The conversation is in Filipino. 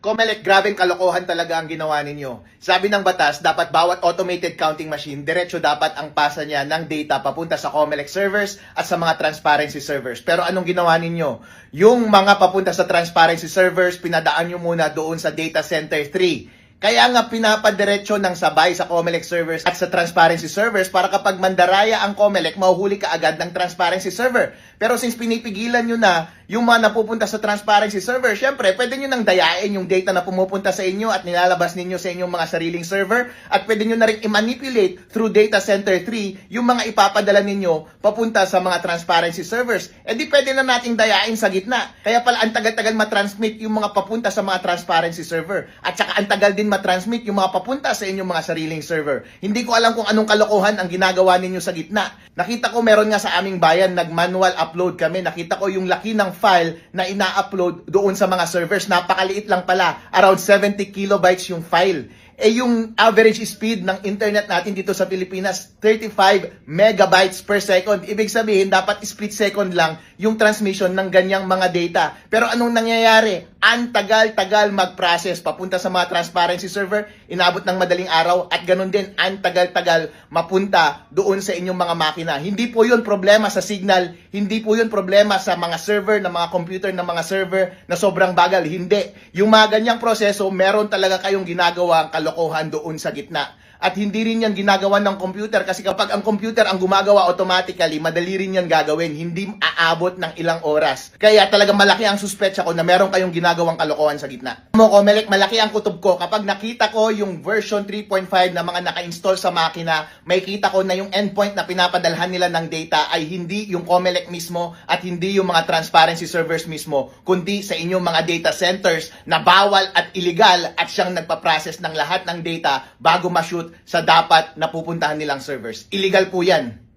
Comelec, grabeng kalokohan talaga ang ginawa ninyo. Sabi ng batas, dapat bawat automated counting machine, diretso dapat ang pasa niya ng data papunta sa Comelec servers at sa mga transparency servers. Pero anong ginawa ninyo? Yung mga papunta sa transparency servers, pinadaan nyo muna doon sa data center 3. Kaya nga pinapadiretso ng sabay sa Comelec servers at sa transparency servers para kapag mandaraya ang Comelec, mahuhuli ka agad ng transparency server. Pero since pinipigilan nyo na yung mga napupunta sa transparency server, syempre, pwede nyo nang dayain yung data na pumupunta sa inyo at nilalabas ninyo sa inyong mga sariling server at pwede nyo na rin i-manipulate through data center 3 yung mga ipapadala ninyo papunta sa mga transparency servers. E di pwede na nating dayain sa gitna. Kaya pala ang tagal-tagal matransmit yung mga papunta sa mga transparency server. At saka ang tagal din matransmit yung mga papunta sa inyong mga sariling server. Hindi ko alam kung anong kalokohan ang ginagawa ninyo sa gitna. Nakita ko meron nga sa aming bayan, nag-manual upload kami. Nakita ko yung laki ng file na ina-upload doon sa mga servers. Napakaliit lang pala. Around 70 kilobytes yung file. Yung average speed ng internet natin dito sa Pilipinas, 35 megabytes per second. Ibig sabihin, dapat split second lang yung transmission ng ganyang mga data. Pero anong nangyayari? Ang tagal-tagal mag-process papunta sa mga transparency server, inabot ng madaling araw, at ganun din, ang tagal-tagal mapunta doon sa inyong mga makina. Hindi po yun problema sa signal, hindi po yun problema sa mga server, ng mga computer, ng mga server na sobrang bagal. Hindi. Yung mga ganyang proseso, meron talaga kayong ginagawa kalokohan doon sa gitna. At hindi rin yan ginagawa ng computer kasi kapag ang computer ang gumagawa automatically, madali rin yan gagawin. Hindi aabot ng ilang oras. Kaya talagang malaki ang suspetsya ko na meron kayong ginagawang kalokohan sa gitna. Mo Comelec, malaki ang kutob ko. Kapag nakita ko yung version 3.5 na mga naka-install sa makina, may kita ko na yung endpoint na pinapadalhan nila ng data ay hindi yung Comelec mismo at hindi yung mga transparency servers mismo, kundi sa inyong mga data centers na bawal at illegal at siyang nagpa-process ng lahat ng data bago ma-shoot sa dapat na pupuntahan nilang servers. Illegal po yan.